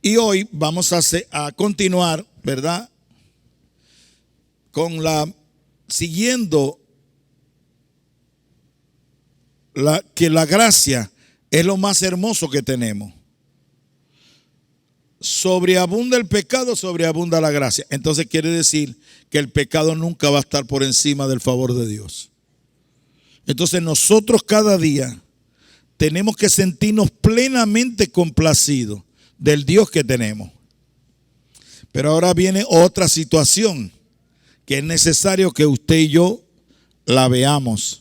Y hoy vamos a continuar, ¿verdad? Siguiendo que la gracia es lo más hermoso que tenemos. Sobreabunda el pecado, sobreabunda la gracia. Entonces quiere decir que el pecado nunca va a estar por encima del favor de Dios. Entonces nosotros cada día tenemos que sentirnos plenamente complacidos del Dios que tenemos. Pero ahora viene otra situación que es necesario que usted y yo la veamos.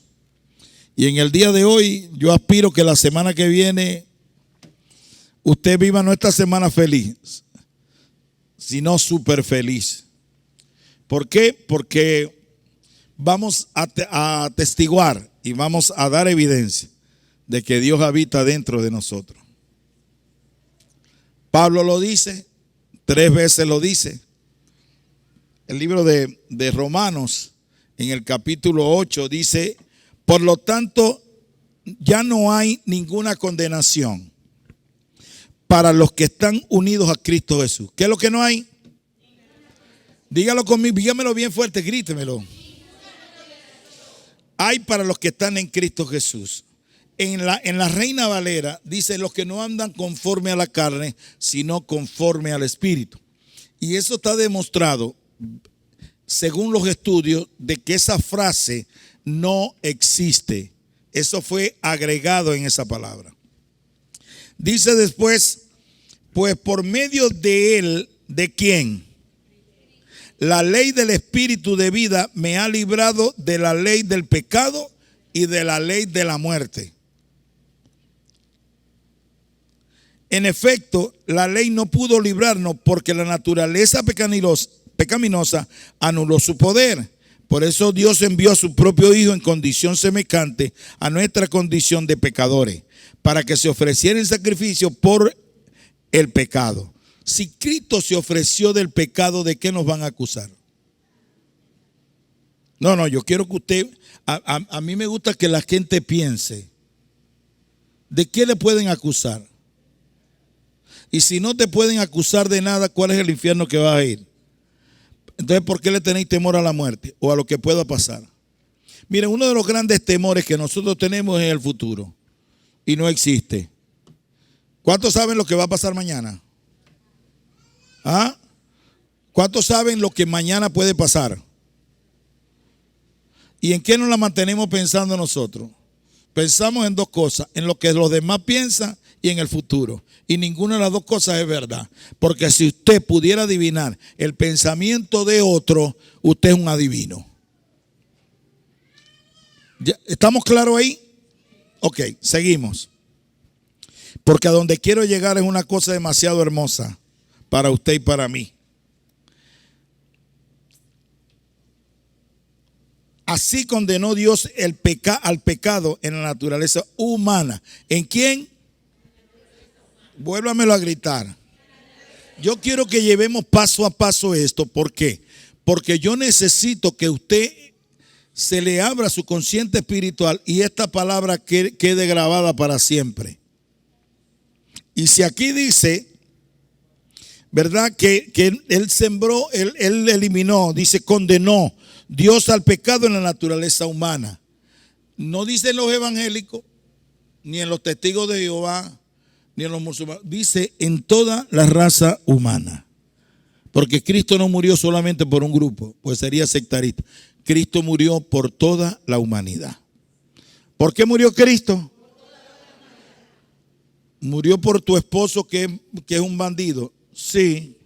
Y en el día de hoy yo aspiro que la semana que viene usted viva no esta semana feliz, sino súper feliz. ¿Por qué? Porque vamos a atestiguar y vamos a dar evidencia de que Dios habita dentro de nosotros. Pablo lo dice, 3 veces lo dice. El libro de Romanos, en el capítulo 8, dice: por lo tanto, ya no hay ninguna condenación para los que están unidos a Cristo Jesús. ¿Qué es lo que no hay? Dígalo conmigo, dígamelo bien fuerte, grítemelo. Hay para los que están en Cristo Jesús. En la Reina Valera dice: los que no andan conforme a la carne, sino conforme al Espíritu. Y eso está demostrado, según los estudios, de que esa frase no existe. Eso fue agregado en esa palabra. Dice después: pues por medio de él, ¿de quién? La ley del Espíritu de vida me ha librado de la ley del pecado y de la ley de la muerte. En efecto, la ley no pudo librarnos porque la naturaleza pecaminosa anuló su poder. Por eso Dios envió a su propio Hijo en condición semejante a nuestra condición de pecadores, para que se ofreciera el sacrificio por el pecado. Si Cristo se ofreció del pecado, ¿de qué nos van a acusar? No, yo quiero que usted, a mí me gusta que la gente piense, ¿de qué le pueden acusar? Y si no te pueden acusar de nada, ¿cuál es el infierno que vas a ir? Entonces, ¿por qué le tenéis temor a la muerte o a lo que pueda pasar? Miren, uno de los grandes temores que nosotros tenemos es el futuro. Y no existe. ¿Cuántos saben lo que va a pasar mañana? ¿Ah? ¿Cuántos saben lo que mañana puede pasar? ¿Y en qué nos la mantenemos pensando nosotros? Pensamos en 2 cosas: en lo que los demás piensan y en el futuro. Y ninguna de las 2 cosas es verdad. Porque si usted pudiera adivinar el pensamiento de otro, usted es un adivino. ¿Estamos claros ahí? Ok, seguimos. Porque a donde quiero llegar es una cosa demasiado hermosa para usted y para mí. Así condenó Dios al pecado en la naturaleza humana. ¿En quién? Vuélvamelo a gritar. Yo quiero que llevemos paso a paso esto. ¿Por qué? Porque yo necesito que usted se le abra su consciente espiritual y esta palabra quede grabada para siempre. Y si aquí dice, ¿verdad? Que él sembró, él eliminó, dice condenó Dios al pecado en la naturaleza humana. No dice en los evangélicos, ni en los testigos de Jehová, ni en los musulmanes. Dice en toda la raza humana. Porque Cristo no murió solamente por un grupo, pues sería sectarista. Cristo murió por toda la humanidad. ¿Por qué murió Cristo? ¿Murió por tu esposo que es un bandido? Sí.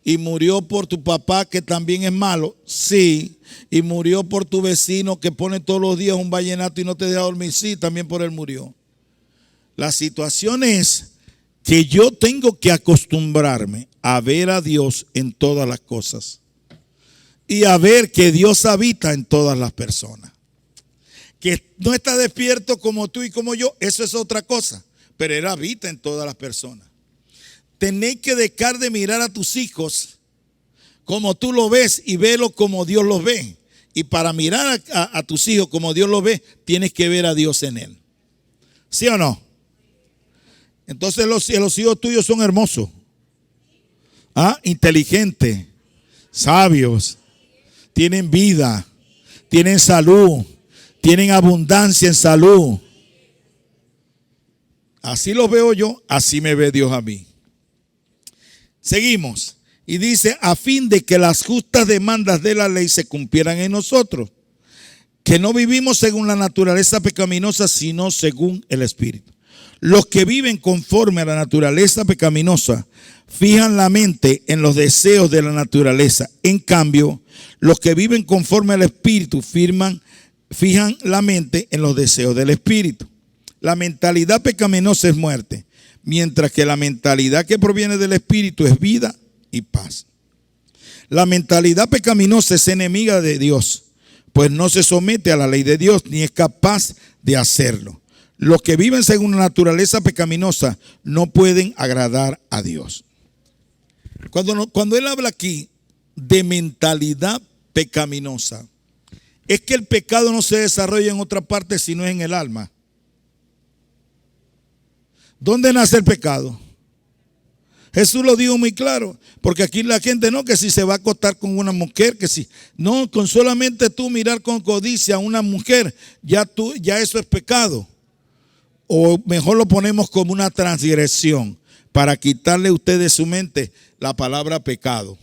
¿Y murió por tu papá que también es malo? Sí. ¿Y murió por tu vecino que pone todos los días un vallenato y no te deja dormir? Sí, también por él murió. La situación es que yo tengo que acostumbrarme a ver a Dios en todas las cosas y a ver que Dios habita en todas las personas. Que no está despierto como tú y como yo, eso es otra cosa, pero Él habita en todas las personas. Tenéis que dejar de mirar a tus hijos como tú lo ves y velo como Dios los ve. Y para mirar a tus hijos como Dios los ve, tienes que ver a Dios en él. ¿Sí o no? Entonces los hijos tuyos son hermosos. inteligentes, sabios, tienen vida, tienen salud, tienen abundancia en salud. Así los veo yo, así me ve Dios a mí. Seguimos. Y dice, a fin de que las justas demandas de la ley se cumplieran en nosotros, que no vivimos según la naturaleza pecaminosa, sino según el Espíritu. Los que viven conforme a la naturaleza pecaminosa fijan la mente en los deseos de la naturaleza. En cambio, los que viven conforme al Espíritu fijan la mente en los deseos del Espíritu. La mentalidad pecaminosa es muerte, mientras que la mentalidad que proviene del Espíritu es vida y paz. La mentalidad pecaminosa es enemiga de Dios, pues no se somete a la ley de Dios ni es capaz de hacerlo. Los que viven según la naturaleza pecaminosa no pueden agradar a Dios. Cuando él habla aquí de mentalidad pecaminosa, es que el pecado no se desarrolla en otra parte sino en el alma. ¿Dónde nace el pecado? Jesús lo dijo muy claro, porque aquí la gente no, que si se va a acostar con una mujer, que si, no, con solamente tú mirar con codicia a una mujer, ya eso es pecado. O mejor lo ponemos como una transgresión, para quitarle a usted de su mente la palabra pecado.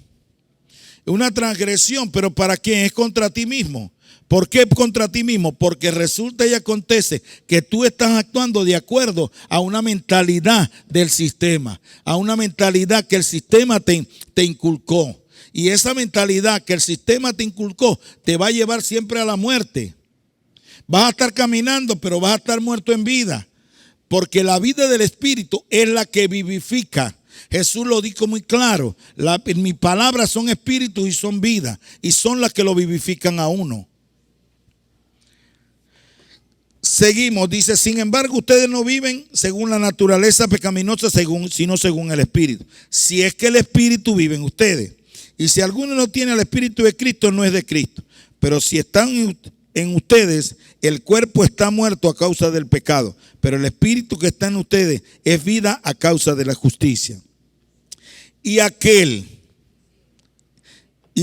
Una transgresión, pero ¿para quién? Es contra ti mismo. ¿Por qué contra ti mismo? Porque resulta y acontece que tú estás actuando de acuerdo a una mentalidad del sistema, a una mentalidad que el sistema te inculcó. Y esa mentalidad que el sistema te inculcó te va a llevar siempre a la muerte. Vas a estar caminando, pero vas a estar muerto en vida. Porque la vida del Espíritu es la que vivifica. Jesús lo dijo muy claro. Mis palabras son espíritu y son vida. Y son las que lo vivifican a uno. Seguimos, dice, sin embargo, ustedes no viven según la naturaleza pecaminosa, sino según el Espíritu. Si es que el Espíritu vive en ustedes. Y si alguno no tiene el Espíritu de Cristo, no es de Cristo. Pero si están en ustedes, el cuerpo está muerto a causa del pecado, pero el Espíritu que está en ustedes es vida a causa de la justicia. Y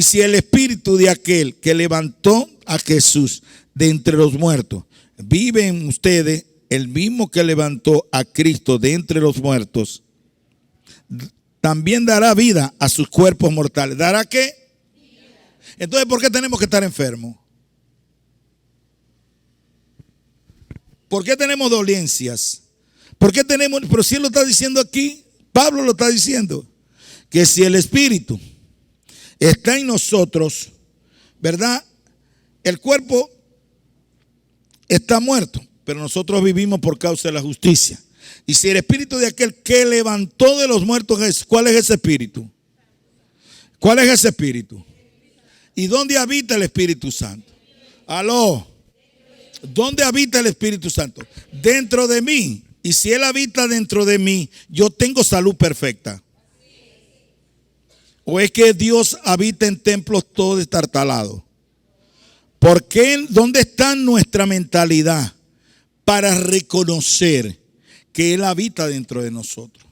si el Espíritu de aquel que levantó a Jesús de entre los muertos vive en ustedes, el mismo que levantó a Cristo de entre los muertos, también dará vida a sus cuerpos mortales. ¿Dará qué? Entonces, ¿por qué tenemos que estar enfermos? ¿Por qué tenemos dolencias? ¿Por qué tenemos? Pero si él lo está diciendo aquí, Pablo lo está diciendo, que si el Espíritu está en nosotros, ¿verdad? El cuerpo está muerto, pero nosotros vivimos por causa de la justicia. Y si el Espíritu de aquel que levantó de los muertos es, ¿cuál es ese Espíritu? ¿Cuál es ese Espíritu? ¿Y dónde habita el Espíritu Santo? Aló. ¿Dónde habita el Espíritu Santo? Dentro de mí. Y si Él habita dentro de mí, yo tengo salud perfecta. ¿O es que Dios habita en templos todo destartalado? ¿Por qué? ¿Dónde está nuestra mentalidad para reconocer que Él habita dentro de nosotros?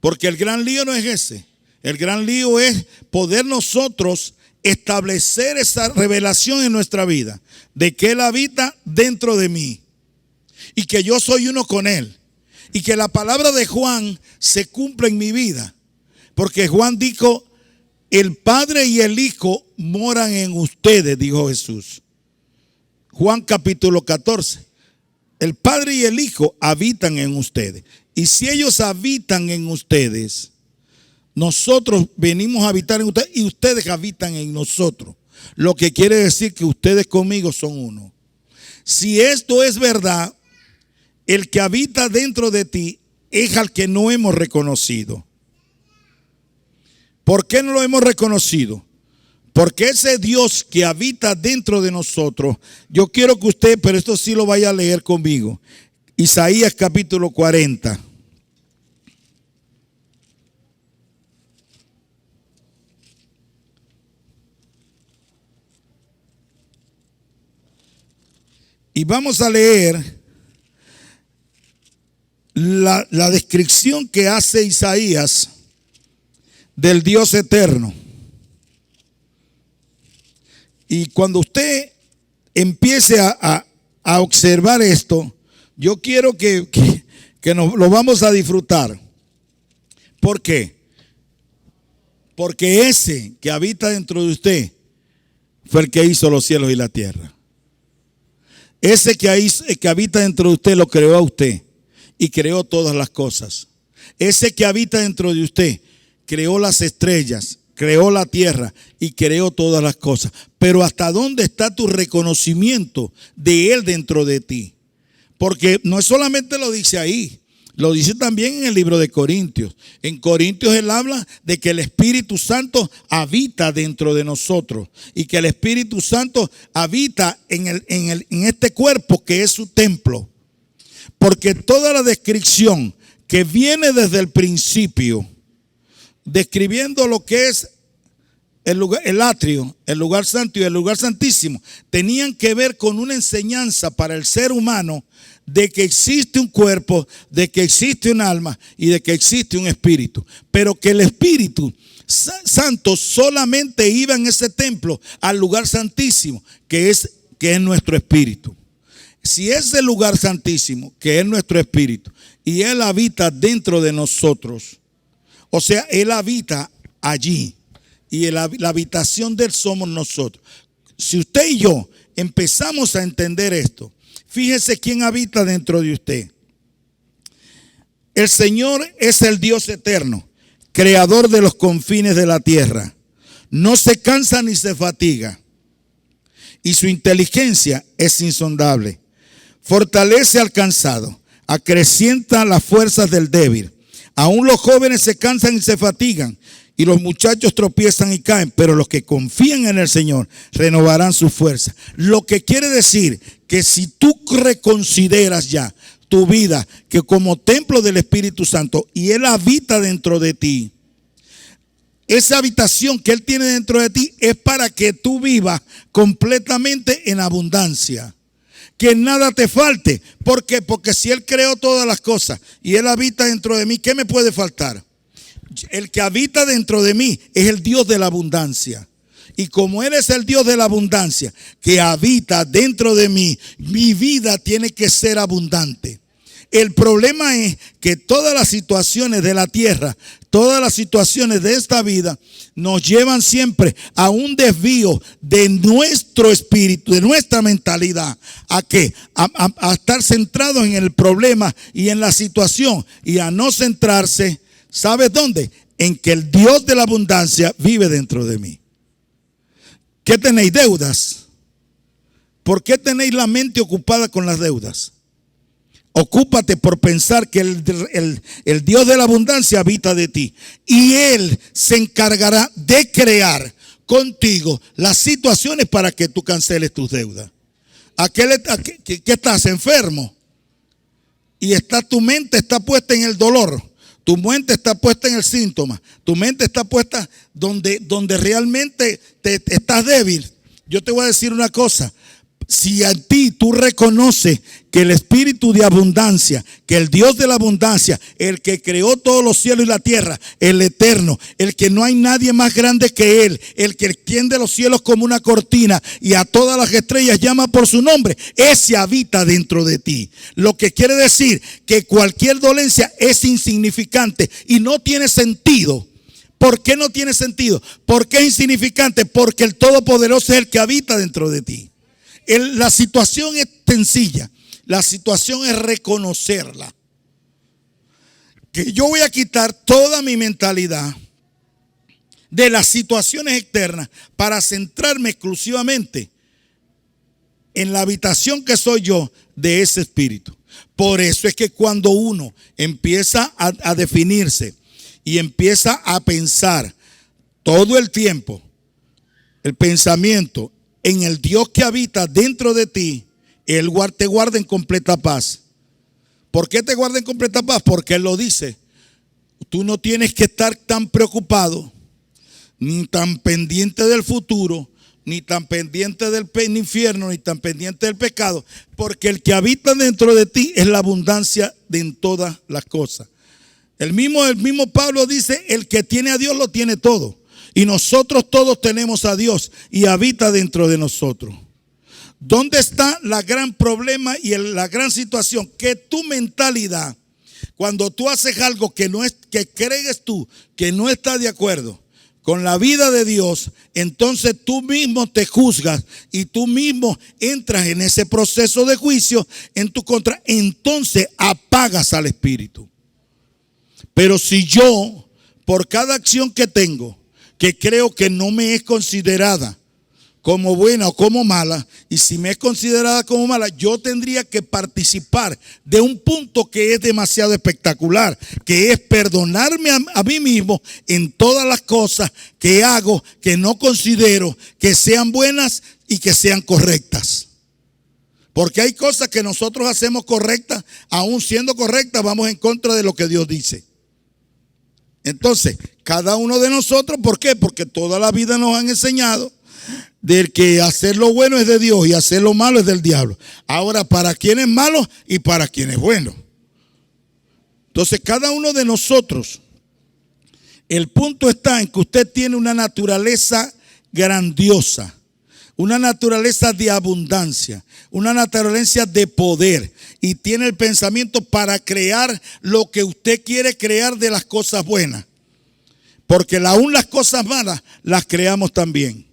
Porque el gran lío no es ese. El gran lío es poder nosotros establecer esa revelación en nuestra vida de que Él habita dentro de mí y que yo soy uno con Él y que la palabra de Juan se cumple en mi vida. Porque Juan dijo, el Padre y el Hijo moran en ustedes, dijo Jesús. Juan capítulo 14. El Padre y el Hijo habitan en ustedes. Y si ellos habitan en ustedes, nosotros venimos a habitar en ustedes y ustedes habitan en nosotros. Lo que quiere decir que ustedes conmigo son uno. Si esto es verdad, el que habita dentro de ti es al que no hemos reconocido. ¿Por qué no lo hemos reconocido? Porque ese Dios que habita dentro de nosotros, yo quiero que usted, pero esto sí lo vaya a leer conmigo. Isaías capítulo 40. Y vamos a leer la descripción que hace Isaías del Dios eterno. Y cuando usted empiece a observar esto, yo quiero que nos lo vamos a disfrutar. ¿Por qué? Porque ese que habita dentro de usted fue el que hizo los cielos y la tierra. Ese que habita dentro de usted lo creó a usted y creó todas las cosas. Ese que habita dentro de usted creó las estrellas, creó la tierra y creó todas las cosas. Pero ¿hasta dónde está tu reconocimiento de Él dentro de ti? Porque no solamente lo dice ahí, lo dice también en el libro de Corintios. En Corintios él habla de que el Espíritu Santo habita dentro de nosotros y que el Espíritu Santo habita en este cuerpo que es su templo. Porque toda la descripción que viene desde el principio, describiendo lo que es el atrio, el lugar santo y el lugar santísimo, tenían que ver con una enseñanza para el ser humano de que existe un cuerpo, de que existe un alma y de que existe un espíritu. Pero que el Espíritu Santo solamente iba en ese templo al lugar santísimo, que es nuestro espíritu. Si ese lugar santísimo, que es nuestro espíritu, y Él habita dentro de nosotros, o sea, Él habita allí, y la habitación de Él somos nosotros. Si usted y yo empezamos a entender esto, fíjese quién habita dentro de usted. El Señor es el Dios eterno, creador de los confines de la tierra. No se cansa ni se fatiga, y su inteligencia es insondable. Fortalece al cansado, acrecienta las fuerzas del débil. Aún los jóvenes se cansan y se fatigan, y los muchachos tropiezan y caen, pero los que confían en el Señor renovarán su fuerza. Lo que quiere decir que si tú reconsideras ya tu vida que como templo del Espíritu Santo y Él habita dentro de ti, esa habitación que Él tiene dentro de ti es para que tú vivas completamente en abundancia. Que nada te falte. ¿Por qué? Porque si Él creó todas las cosas y Él habita dentro de mí, ¿qué me puede faltar? El que habita dentro de mí es el Dios de la abundancia. Y como Él es el Dios de la abundancia que habita dentro de mí, mi vida tiene que ser abundante. El problema es que todas las situaciones de la tierra, todas las situaciones de esta vida nos llevan siempre a un desvío de nuestro espíritu, de nuestra mentalidad. ¿A qué? A estar centrados en el problema y en la situación y a no centrarse, ¿sabes dónde? En que el Dios de la abundancia vive dentro de mí. ¿Qué tenéis? Deudas. ¿Por qué tenéis la mente ocupada con las deudas? Ocúpate por pensar que el Dios de la abundancia habita de ti. Y Él se encargará de crear contigo las situaciones para que tú canceles tus deudas. ¿Qué estás enfermo? Y tu mente está puesta en el dolor. Tu mente está puesta en el síntoma. Tu mente está puesta donde realmente estás débil. Yo te voy a decir una cosa. Si a ti tú reconoces que el espíritu de abundancia, que el Dios de la abundancia, el que creó todos los cielos y la tierra, el eterno, el que no hay nadie más grande que Él, el que extiende los cielos como una cortina y a todas las estrellas llama por su nombre, ese habita dentro de ti. Lo que quiere decir que cualquier dolencia es insignificante y no tiene sentido. ¿Por qué no tiene sentido? ¿Por qué es insignificante? Porque el Todopoderoso es el que habita dentro de ti. La situación es sencilla. La situación es reconocerla. Que yo voy a quitar toda mi mentalidad de las situaciones externas para centrarme exclusivamente en la habitación que soy yo de ese espíritu. Por eso es que cuando uno empieza a definirse y empieza a pensar todo el tiempo, el pensamiento en el Dios que habita dentro de ti, Él te guarda en completa paz. ¿Por qué te guarda en completa paz? Porque Él lo dice. Tú no tienes que estar tan preocupado, ni tan pendiente del futuro, ni tan pendiente del infierno, ni tan pendiente del pecado, porque el que habita dentro de ti es la abundancia de en todas las cosas. El mismo Pablo dice, el que tiene a Dios lo tiene todo. Y nosotros todos tenemos a Dios y habita dentro de nosotros. ¿Dónde está la gran problema y la gran situación? Que tu mentalidad, cuando tú haces algo que no es, que crees tú que no está de acuerdo con la vida de Dios, entonces tú mismo te juzgas y tú mismo entras en ese proceso de juicio en tu contra. Entonces apagas al Espíritu. Pero si yo, por cada acción que tengo, que creo que no me es considerada como buena o como mala, y si me es considerada como mala, yo tendría que participar de un punto que es demasiado espectacular, que es perdonarme a mí mismo en todas las cosas que hago, que no considero que sean buenas y que sean correctas. Porque hay cosas que nosotros hacemos correctas, aún siendo correctas, vamos en contra de lo que Dios dice. Entonces, cada uno de nosotros, ¿por qué? Porque toda la vida nos han enseñado del que hacer lo bueno es de Dios y hacer lo malo es del diablo. Ahora, ¿para quién es malo y para quién es bueno? Entonces, cada uno de nosotros, el punto está en que usted tiene una naturaleza grandiosa, una naturaleza de abundancia, una naturaleza de poder, y tiene el pensamiento para crear lo que usted quiere crear de las cosas buenas, porque aún las cosas malas las creamos también.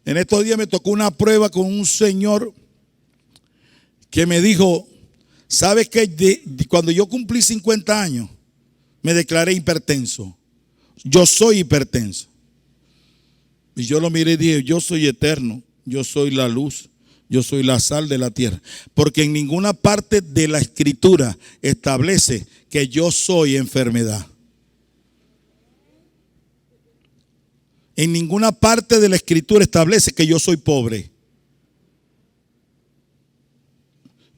En estos días me tocó una prueba con un señor que me dijo, ¿sabes qué? Cuando yo cumplí 50 años, me declaré hipertenso. Yo soy hipertenso. Y yo lo miré y dije, yo soy eterno, yo soy la luz, yo soy la sal de la tierra. Porque en ninguna parte de la Escritura establece que yo soy enfermedad. En ninguna parte de la Escritura establece que yo soy pobre.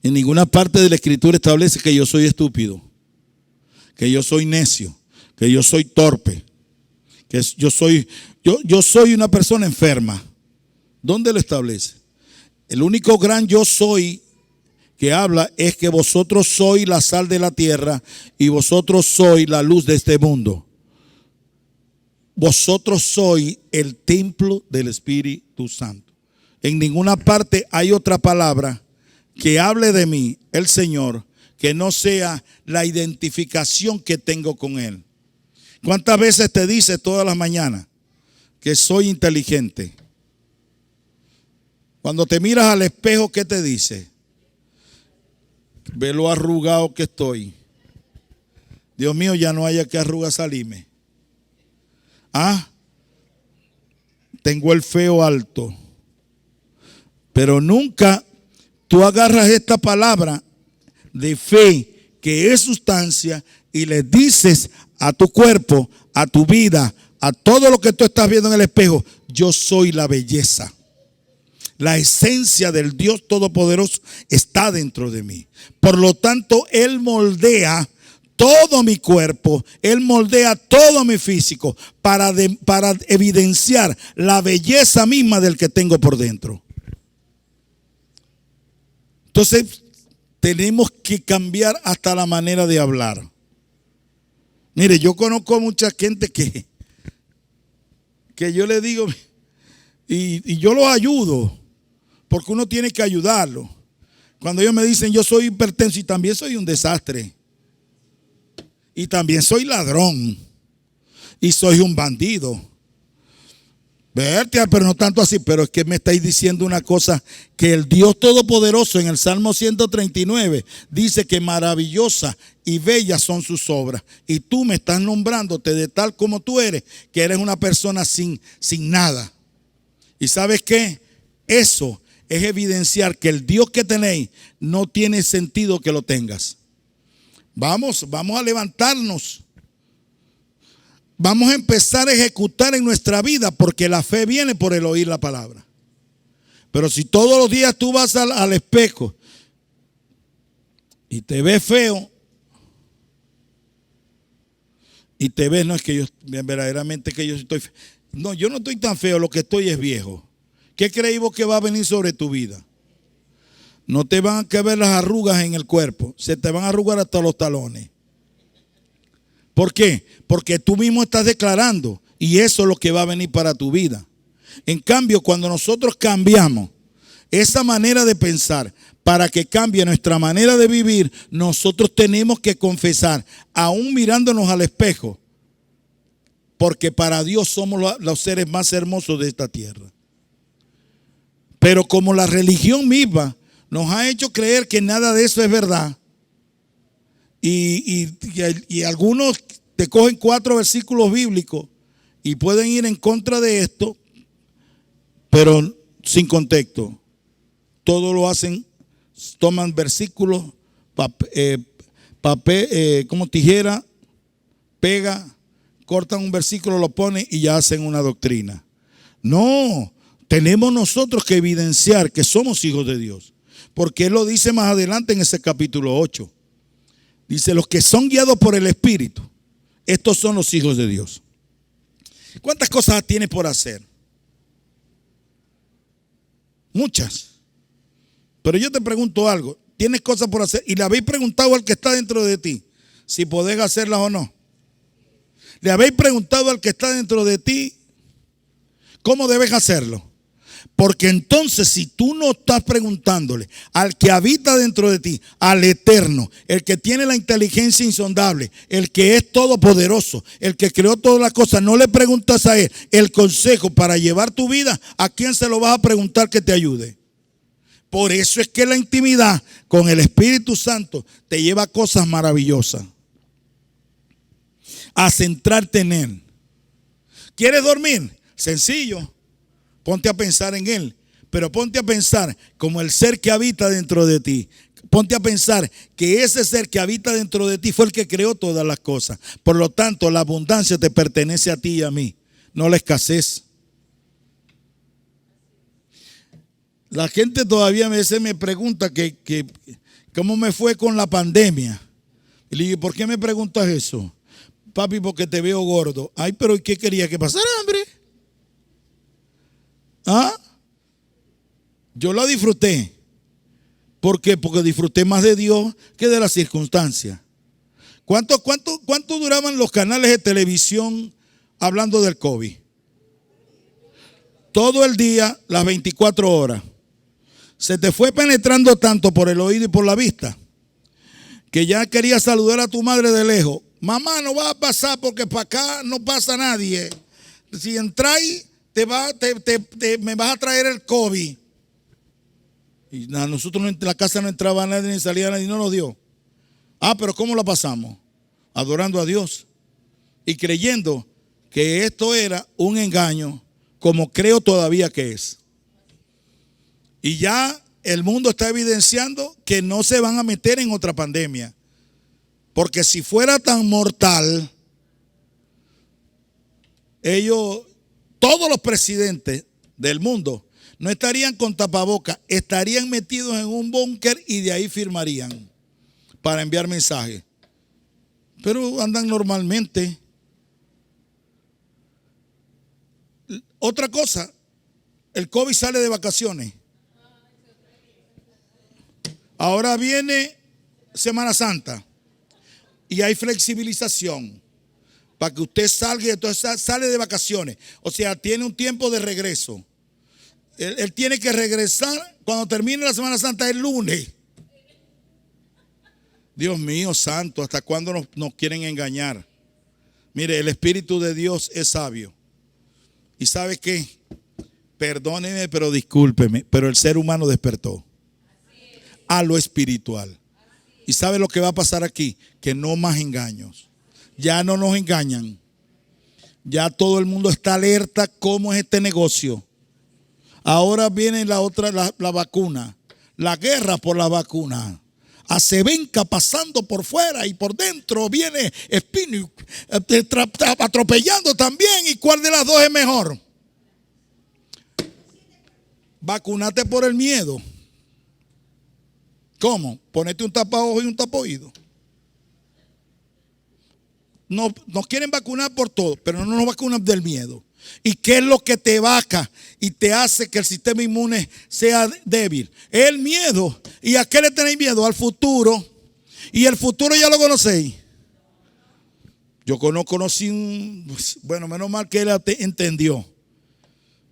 En ninguna parte de la Escritura establece que yo soy estúpido, que yo soy necio, que yo soy torpe, que yo soy una persona enferma. ¿Dónde lo establece? El único gran yo soy que habla es que vosotros sois la sal de la tierra y vosotros sois la luz de este mundo. Vosotros sois el templo del Espíritu Santo. En ninguna parte hay otra palabra que hable de mí, el Señor, que no sea la identificación que tengo con Él. ¿Cuántas veces te dice todas las mañanas que soy inteligente? Cuando te miras al espejo, ¿qué te dice? Ve lo arrugado que estoy. Dios mío, ya no haya que arruga salirme. Tengo el feo alto. Pero nunca tú agarras esta palabra de fe que es sustancia y le dices a tu cuerpo, a tu vida, a todo lo que tú estás viendo en el espejo, yo soy la belleza. La esencia del Dios Todopoderoso está dentro de mí. Por lo tanto, Él moldea todo mi cuerpo, Él moldea todo mi físico para evidenciar la belleza misma del que tengo por dentro. Entonces, tenemos que cambiar hasta la manera de hablar. Mire, yo conozco mucha gente que yo le digo, y yo los ayudo, porque uno tiene que ayudarlo. Cuando ellos me dicen, yo soy hipertenso y también soy un desastre. Y también soy ladrón. Y soy un bandido. Verte, pero no tanto así. Pero es que me estáis diciendo una cosa, que el Dios Todopoderoso en el Salmo 139 dice que maravillosa y bellas son sus obras. Y tú me estás nombrándote de tal como tú eres, que eres una persona sin nada. ¿Y sabes qué? Eso es evidenciar que el Dios que tenéis no tiene sentido que lo tengas. Vamos a levantarnos. Vamos a empezar a ejecutar en nuestra vida, porque la fe viene por el oír la palabra. Pero si todos los días tú vas al espejo y te ves feo, y te ves, no es que yo verdaderamente que yo estoy feo. No, yo no estoy tan feo, lo que estoy es viejo. ¿Qué creí vos que va a venir sobre tu vida? No te van a ver las arrugas en el cuerpo, se te van a arrugar hasta los talones. ¿Por qué? Porque tú mismo estás declarando y eso es lo que va a venir para tu vida. En cambio, cuando nosotros cambiamos esa manera de pensar para que cambie nuestra manera de vivir, nosotros tenemos que confesar, aún mirándonos al espejo, porque para Dios somos los seres más hermosos de esta tierra. Pero como la religión misma nos ha hecho creer que nada de eso es verdad, y algunos te cogen 4 versículos bíblicos y pueden ir en contra de esto, pero sin contexto. Todo lo hacen, toman versículos, papel, como tijera, pega, cortan un versículo, lo ponen y ya hacen una doctrina. No, tenemos nosotros que evidenciar que somos hijos de Dios, porque Él lo dice más adelante en ese capítulo 8. Dice, los que son guiados por el Espíritu, estos son los hijos de Dios. ¿Cuántas cosas tienes por hacer? Muchas. Pero yo te pregunto algo, ¿tienes cosas por hacer? Y le habéis preguntado al que está dentro de ti si podés hacerlas o no. Le habéis preguntado al que está dentro de ti cómo debes hacerlo. Porque entonces si tú no estás preguntándole al que habita dentro de ti, al Eterno, el que tiene la inteligencia insondable, el que es todopoderoso, el que creó todas las cosas, no le preguntas a Él el consejo para llevar tu vida, ¿a quién se lo vas a preguntar que te ayude? Por eso es que la intimidad con el Espíritu Santo te lleva a cosas maravillosas. A centrarte en Él. ¿Quieres dormir? Sencillo. Ponte a pensar en Él, pero ponte a pensar como el ser que habita dentro de ti. Ponte a pensar que ese ser que habita dentro de ti fue el que creó todas las cosas. Por lo tanto, la abundancia te pertenece a ti y a mí, no la escasez. La gente todavía a veces me pregunta que cómo me fue con la pandemia. Y le digo, ¿por qué me preguntas eso? Papi, porque te veo gordo. Ay, pero ¿y qué quería que pasara, hambre? ¿Ah? Yo la disfruté. ¿Por qué? Porque disfruté más de Dios que de las circunstancias. ¿Cuánto duraban los canales de televisión hablando del COVID? Todo el día, las 24 horas. Se te fue penetrando tanto por el oído y por la vista que ya querías saludar a tu madre de lejos. Mamá, no va a pasar porque para acá no pasa nadie. Si entráis, me vas a traer el COVID. Y nada, nosotros en la casa no entraba nadie ni salía nadie, no nos dio. Ah, pero ¿cómo la pasamos? Adorando a Dios y creyendo que esto era un engaño, como creo todavía que es. Y ya el mundo está evidenciando que no se van a meter en otra pandemia. Porque si fuera tan mortal, todos los presidentes del mundo no estarían con tapabocas, estarían metidos en un búnker y de ahí firmarían para enviar mensajes. Pero andan normalmente. Otra cosa, el COVID sale de vacaciones. Ahora viene Semana Santa y hay flexibilización para que usted salga y entonces sale de vacaciones. O sea, tiene un tiempo de regreso. Él tiene que regresar cuando termine la Semana Santa el lunes. Dios mío santo, ¿hasta cuándo nos quieren engañar? Mire, el Espíritu de Dios es sabio. ¿Y sabe qué? Perdóneme, pero discúlpeme, pero el ser humano despertó a lo espiritual. ¿Y sabe lo que va a pasar aquí? Que no más engaños. Ya no nos engañan. Ya todo el mundo está alerta cómo es este negocio. Ahora viene la vacuna. La guerra por la vacuna. Acevenca pasando por fuera y por dentro viene Espino atropellando también. ¿Y cuál de las dos es mejor? Vacunate por el miedo. ¿Cómo? Ponete un tapaojos y un tapaoído. Nos quieren vacunar por todo, pero no nos vacunan del miedo. ¿Y qué es lo que te vaca y te hace que el sistema inmune sea débil? El miedo. ¿Y a qué le tenéis miedo? Al futuro. Y el futuro ya lo conocéis. Yo conocí un, bueno, menos mal que él entendió,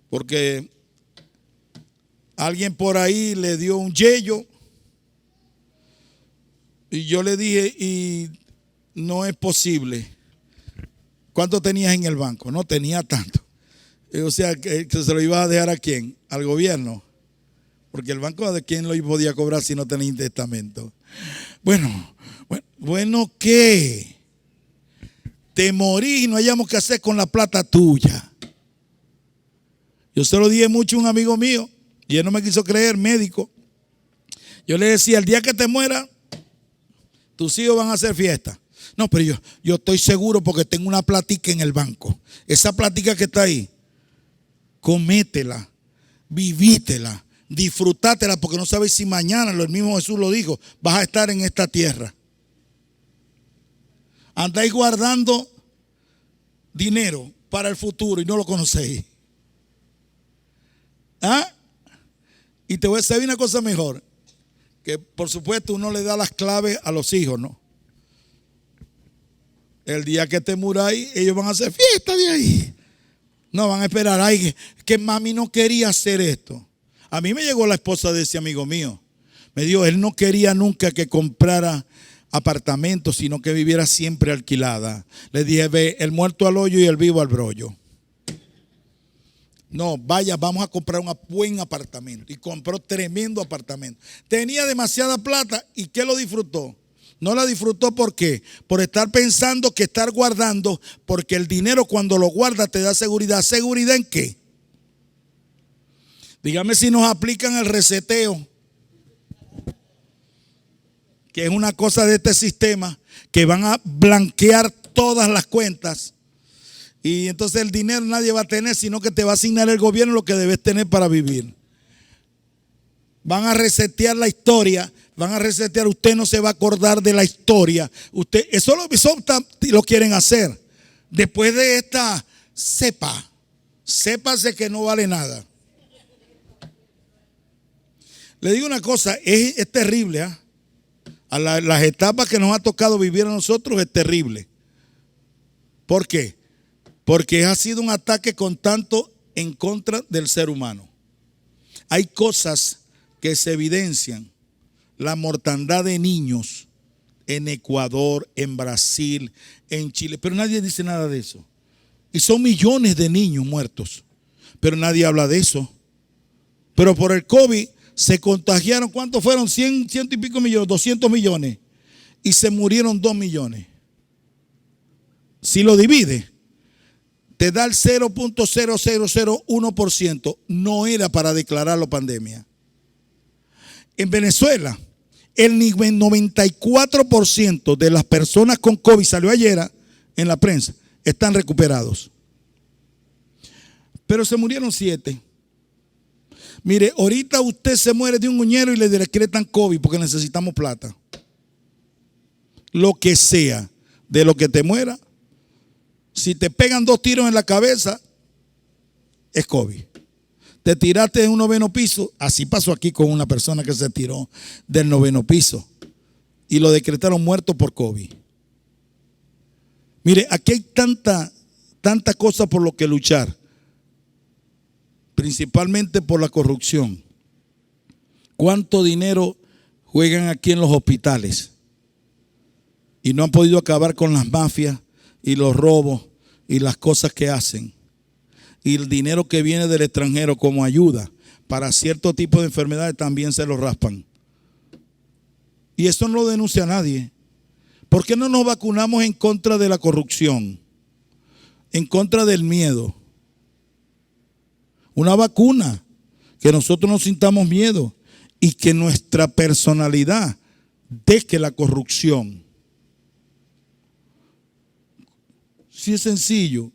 porque alguien por ahí le dio un yello y yo le dije, y no es posible. ¿Cuánto tenías en el banco? No tenía tanto. O sea, que se lo ibas a dejar a quién? Al gobierno. Porque el banco, ¿de quién lo podía cobrar si no tenía testamento? Bueno, ¿qué? Te morís y no hayamos que hacer con la plata tuya. Yo se lo dije mucho a un amigo mío y él no me quiso creer, médico. Yo le decía, el día que te muera, tus hijos van a hacer fiesta. No, pero yo estoy seguro porque tengo una platica en el banco. Esa platica que está ahí, cométela, vivítela, disfrutátela, porque no sabes si mañana, el mismo Jesús lo dijo, vas a estar en esta tierra. Andáis guardando dinero para el futuro y no lo conocéis. ¿Ah? Y te voy a decir una cosa mejor, que por supuesto uno le da las claves a los hijos, ¿no? El día que te muráis, ellos van a hacer fiesta de ahí. No, van a esperar, ay, que mami no quería hacer esto. A mí me llegó la esposa de ese amigo mío. Me dijo, él no quería nunca que comprara apartamentos, sino que viviera siempre alquilada. Le dije, ve, el muerto al hoyo y el vivo al brollo. No, vaya, vamos a comprar un buen apartamento. Y compró tremendo apartamento. Tenía demasiada plata, ¿y qué lo disfrutó? No la disfrutó, ¿por qué? Por estar pensando que estar guardando, porque el dinero cuando lo guarda te da seguridad. ¿Seguridad en qué? Dígame si nos aplican el reseteo, que es una cosa de este sistema, que van a blanquear todas las cuentas. Y entonces el dinero nadie va a tener, sino que te va a asignar el gobierno lo que debes tener para vivir. Van a resetear la historia, van a resetear, usted no se va a acordar de la historia. Eso lo quieren hacer. Después de esta sépase que no vale nada. Le digo una cosa, es terrible, ¿eh? A las etapas que nos ha tocado vivir a nosotros es terrible. ¿Por qué? Porque ha sido un ataque constante en contra del ser humano. Hay cosas que se evidencian. La mortandad de niños en Ecuador, en Brasil, en Chile, pero nadie dice nada de eso. Y son millones de niños muertos, pero nadie habla de eso. Pero por el COVID se contagiaron, ¿cuántos fueron? 100 y pico millones, 200 millones. Y se murieron 2 millones. Si lo divide, te da el 0.0001%. No era para declararlo pandemia. En Venezuela, el 94% de las personas con COVID, salió ayer en la prensa, están recuperados. Pero se murieron 7. Mire, ahorita usted se muere de un uñero y le decretan COVID porque necesitamos plata. Lo que sea, de lo que te muera, si te pegan 2 tiros en la cabeza, es COVID. Te tiraste en un 9º piso, así pasó aquí con una persona que se tiró del 9º piso y lo decretaron muerto por COVID. Mire, aquí hay tanta cosa por lo que luchar, principalmente por la corrupción. ¿Cuánto dinero juegan aquí en los hospitales? Y no han podido acabar con las mafias y los robos y las cosas que hacen. Y el dinero que viene del extranjero como ayuda para cierto tipo de enfermedades también se lo raspan. Y eso no lo denuncia nadie. ¿Por qué no nos vacunamos en contra de la corrupción? En contra del miedo. Una vacuna que nosotros no sintamos miedo y que nuestra personalidad deje la corrupción. Sí, es sencillo.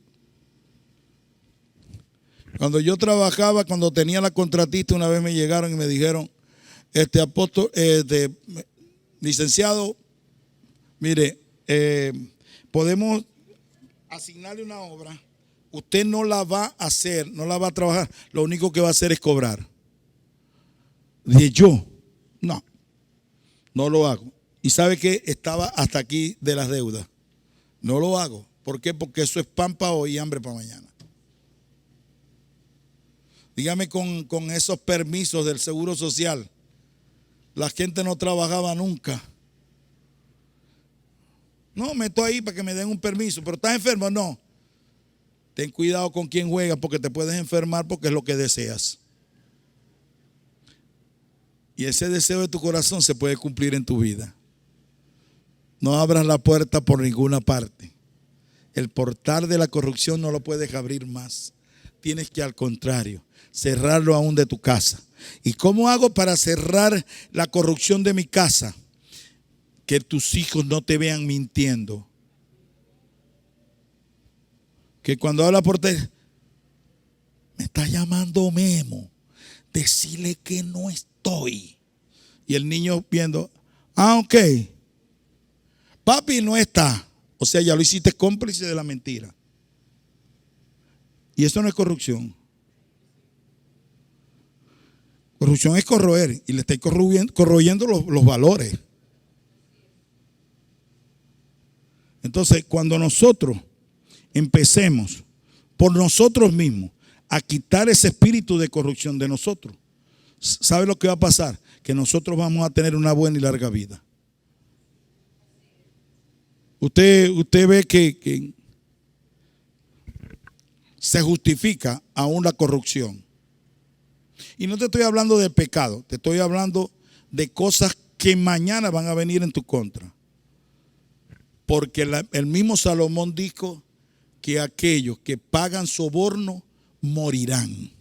Cuando yo trabajaba, cuando tenía la contratista, una vez me llegaron y me dijeron, apóstol, licenciado, mire, podemos asignarle una obra, usted no la va a hacer, no la va a trabajar, lo único que va a hacer es cobrar. Dije yo, no lo hago. Y sabe que estaba hasta aquí de las deudas, no lo hago. ¿Por qué? Porque eso es pan para hoy y hambre para mañana. Dígame con esos permisos del Seguro Social. La gente no trabajaba nunca. No, meto ahí para que me den un permiso. ¿Pero estás enfermo? No. Ten cuidado con quién juegas porque te puedes enfermar porque es lo que deseas. Y ese deseo de tu corazón se puede cumplir en tu vida. No abras la puerta por ninguna parte. El portal de la corrupción no lo puedes abrir más. Tienes que, al contrario, cerrarlo aún de tu casa. ¿Y cómo hago para cerrar la corrupción de mi casa? Que tus hijos no te vean mintiendo. Que cuando habla por teléfono, me está llamando Memo, decirle que no estoy. Y el niño viendo, ok, papi no está. O sea, ya lo hiciste cómplice de la mentira. Y eso no es corrupción. Corrupción es corroer y le estáis corroyendo los valores. Entonces, cuando nosotros empecemos por nosotros mismos a quitar ese espíritu de corrupción de nosotros, ¿sabe lo que va a pasar? Que nosotros vamos a tener una buena y larga vida. Usted ve que se justifica aún la corrupción. Y no te estoy hablando de pecado, te estoy hablando de cosas que mañana van a venir en tu contra. Porque el mismo Salomón dijo que aquellos que pagan soborno morirán.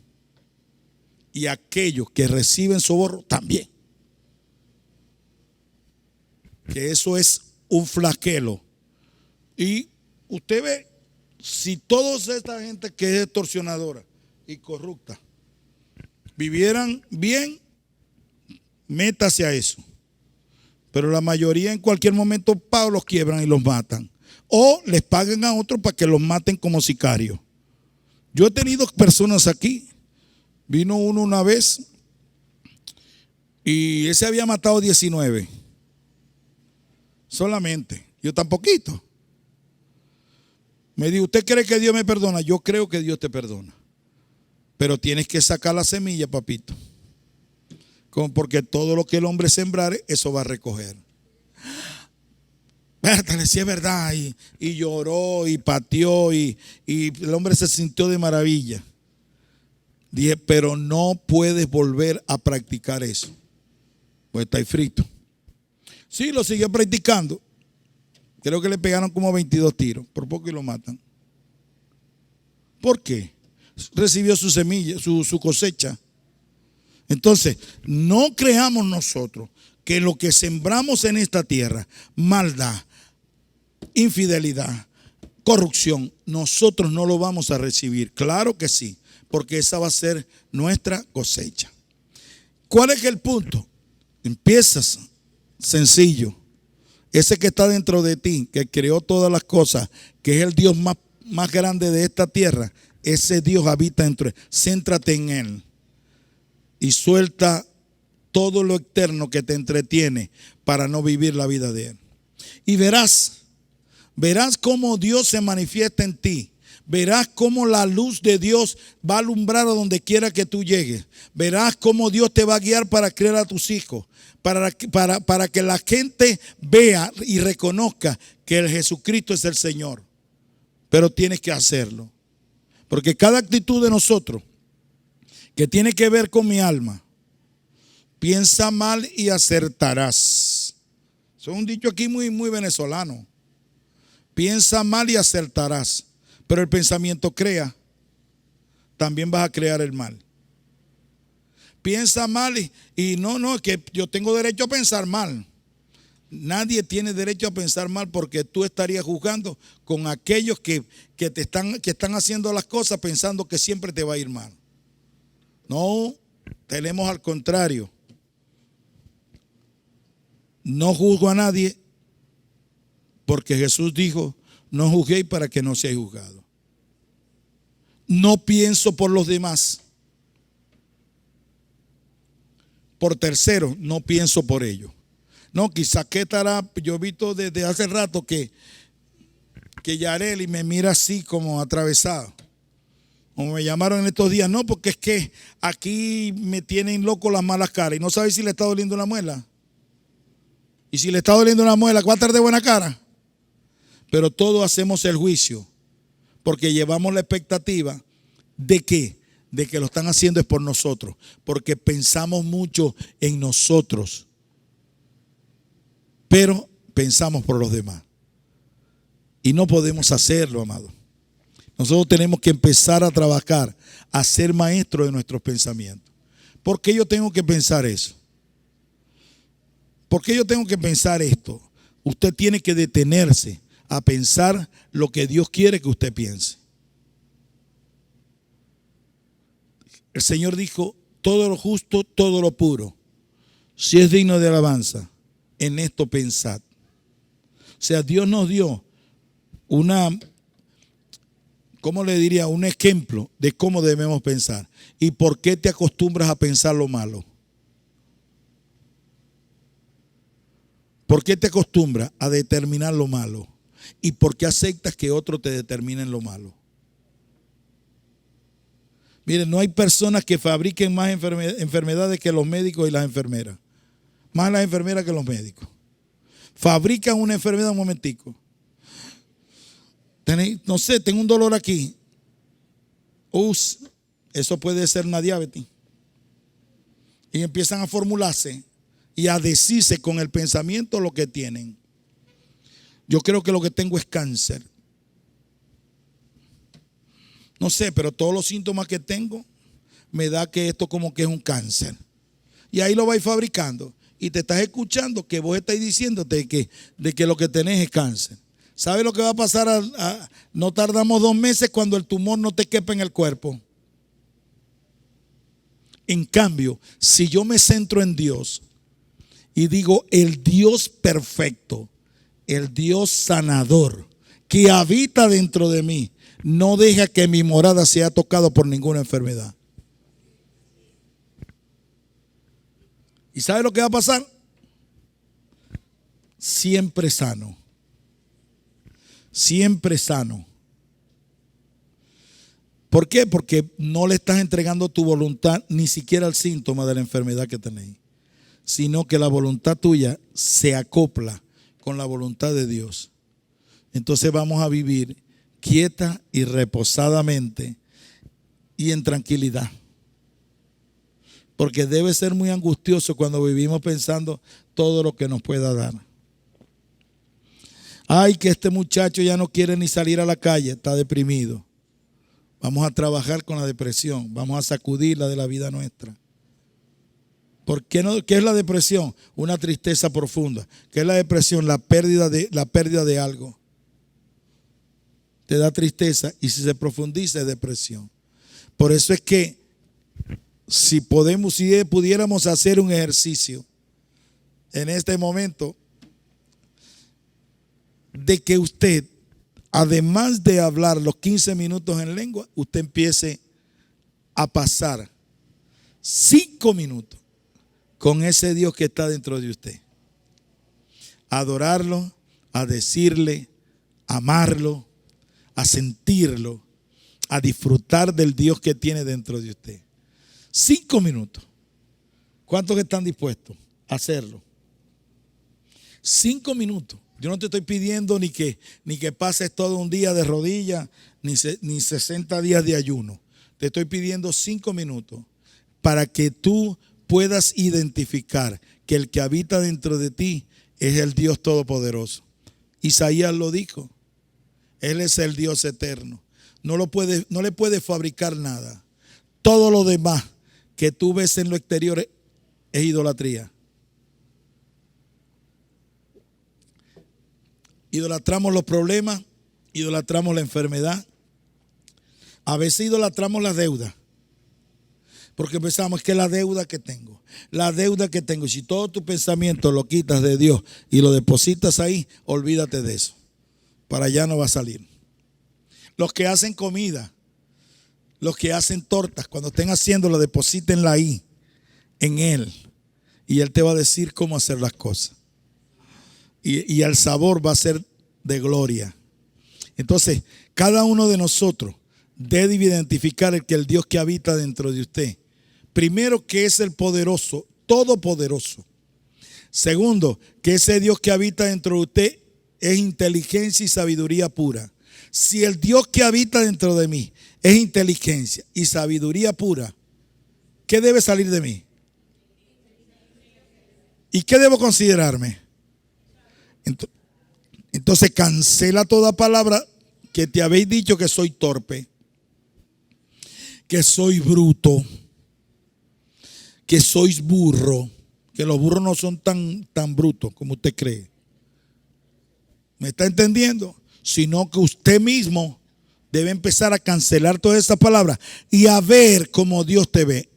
Y aquellos que reciben soborno también. Que eso es un flagelo. Y usted ve, si toda esta gente que es extorsionadora y corrupta vivieran bien, métase a eso. Pero la mayoría en cualquier momento los quiebran y los matan. O les pagan a otros para que los maten como sicarios. Yo he tenido personas aquí. Vino uno una vez y ese había matado 19. Solamente. Yo tan poquito. Me dijo, ¿usted cree que Dios me perdona? Yo creo que Dios te perdona. Pero tienes que sacar la semilla, papito. Porque todo lo que el hombre sembrare, eso va a recoger. Vértale, si es verdad. Y lloró y pateó y el hombre se sintió de maravilla. Dije, pero no puedes volver a practicar eso. Pues está ahí frito. Sí, lo siguió practicando. Creo que le pegaron como 22 tiros. Por poco y lo matan. ¿Por qué? Recibió su semilla, su cosecha. Entonces, no creamos nosotros que lo que sembramos en esta tierra, maldad, infidelidad, corrupción, nosotros no lo vamos a recibir. Claro que sí, porque esa va a ser nuestra cosecha. ¿Cuál es el punto? Empiezas sencillo. Ese que está dentro de ti, que creó todas las cosas, que es el Dios más grande de esta tierra, ese Dios habita dentro de él. Céntrate en él y suelta todo lo externo que te entretiene para no vivir la vida de él. Y verás cómo Dios se manifiesta en ti. Verás cómo la luz de Dios va a alumbrar a donde quiera que tú llegues. Verás cómo Dios te va a guiar para criar a tus hijos. Para que la gente vea y reconozca que el Jesucristo es el Señor. Pero tienes que hacerlo. Porque cada actitud de nosotros que tiene que ver con mi alma, piensa mal y acertarás. Eso es un dicho aquí muy, muy venezolano. Piensa mal y acertarás. Pero el pensamiento crea. También vas a crear el mal. Piensa mal y no, que yo tengo derecho a pensar mal. Nadie tiene derecho a pensar mal porque tú estarías juzgando con aquellos que están haciendo las cosas pensando que siempre te va a ir mal. No, tenemos al contrario. No juzgo a nadie porque Jesús dijo, no juzguéis para que no seáis juzgados. No pienso por los demás. Por terceros, no pienso por ellos. No, quizás que estará, yo he visto desde hace rato que que Yareli me mira así como atravesado. Como me llamaron en estos días, no, porque es que aquí me tienen loco las malas caras y no sabes si le está doliendo una muela. Y si le está doliendo una muela, ¿va a estar de buena cara? Pero todos hacemos el juicio porque llevamos la expectativa de que lo están haciendo es por nosotros, porque pensamos mucho en nosotros, pero pensamos por los demás. Y no podemos hacerlo, amado. Nosotros tenemos que empezar a trabajar, a ser maestros de nuestros pensamientos. ¿Por qué yo tengo que pensar eso? ¿Por qué yo tengo que pensar esto? Usted tiene que detenerse a pensar lo que Dios quiere que usted piense. El Señor dijo, todo lo justo, todo lo puro, si es digno de alabanza, en esto pensad. O sea, Dios nos dio ¿cómo le diría? Un ejemplo de cómo debemos pensar. ¿Y por qué te acostumbras a pensar lo malo? ¿Por qué te acostumbras a determinar lo malo? ¿Y por qué aceptas que otros te determinen lo malo? Miren, no hay personas que fabriquen más enfermedades que los médicos y las enfermeras. Más las enfermeras que los médicos. Fabrican una enfermedad un momentico. No sé, tengo un dolor aquí. Eso puede ser una diabetes. Y empiezan a formularse y a decirse con el pensamiento lo que tienen. Yo creo que lo que tengo es cáncer. No sé, pero todos los síntomas que tengo me da que esto como que es un cáncer. Y ahí lo vais fabricando. Y te estás escuchando que vos estáis diciéndote de que lo que tenés es cáncer. ¿Sabe lo que va a pasar? No tardamos 2 meses cuando el tumor no te quepa en el cuerpo. En cambio, si yo me centro en Dios y digo el Dios perfecto, el Dios sanador que habita dentro de mí, no deja que mi morada sea tocada por ninguna enfermedad. ¿Y sabe lo que va a pasar? Siempre sano. Siempre sano. ¿Por qué? Porque no le estás entregando tu voluntad ni siquiera al síntoma de la enfermedad que tenéis, sino que la voluntad tuya se acopla con la voluntad de Dios. Entonces vamos a vivir quieta y reposadamente y en tranquilidad. Porque debe ser muy angustioso cuando vivimos pensando todo lo que nos pueda dar. Ay, que este muchacho ya no quiere ni salir a la calle, está deprimido. Vamos a trabajar con la depresión, vamos a sacudirla de la vida nuestra. ¿Por qué no? ¿Qué es la depresión? Una tristeza profunda. ¿Qué es la depresión? La pérdida de algo. Te da tristeza y si se profundiza es depresión. Por eso es que si pudiéramos hacer un ejercicio en este momento de que usted, además de hablar los 15 minutos en lengua, usted empiece a pasar 5 minutos con ese Dios que está dentro de usted. A adorarlo, a decirle, a amarlo, a sentirlo, a disfrutar del Dios que tiene dentro de usted. 5 minutos. ¿Cuántos están dispuestos a hacerlo? 5 minutos. Yo no te estoy pidiendo ni que pases todo un día de rodillas, ni 60 días de ayuno. Te estoy pidiendo 5 minutos para que tú puedas identificar que el que habita dentro de ti es el Dios Todopoderoso. Isaías lo dijo. Él es el Dios eterno. No le puedes fabricar nada. Todo lo demás que tú ves en lo exterior es idolatría. Idolatramos los problemas, idolatramos la enfermedad. A veces idolatramos la deuda. Porque pensamos que la deuda que tengo, si todo tu pensamiento lo quitas de Dios y lo depositas ahí, olvídate de eso. Para allá no va a salir. Los que hacen comida, los que hacen tortas, cuando estén haciéndolo, deposítenla ahí, en Él. Y Él te va a decir cómo hacer las cosas. Y el sabor va a ser de gloria. Entonces, cada uno de nosotros debe identificar el Dios que habita dentro de usted. Primero, que es el poderoso, todopoderoso. Segundo, que ese Dios que habita dentro de usted es inteligencia y sabiduría pura. Si el Dios que habita dentro de mí es inteligencia y sabiduría pura, ¿qué debe salir de mí? ¿Y qué debo considerarme? Entonces cancela toda palabra que te habéis dicho que soy torpe, que soy bruto, que sois burro, que los burros no son tan brutos como usted cree. ¿Me está entendiendo? Sino que usted mismo debe empezar a cancelar todas esas palabras y a ver cómo Dios te ve.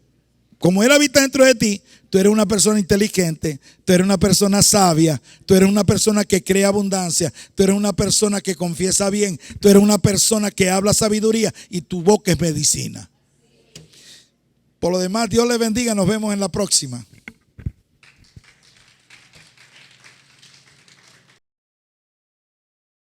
Como Él habita dentro de ti, tú eres una persona inteligente, tú eres una persona sabia, tú eres una persona que crea abundancia, tú eres una persona que confiesa bien, tú eres una persona que habla sabiduría y tu boca es medicina. Por lo demás, Dios les bendiga, nos vemos en la próxima.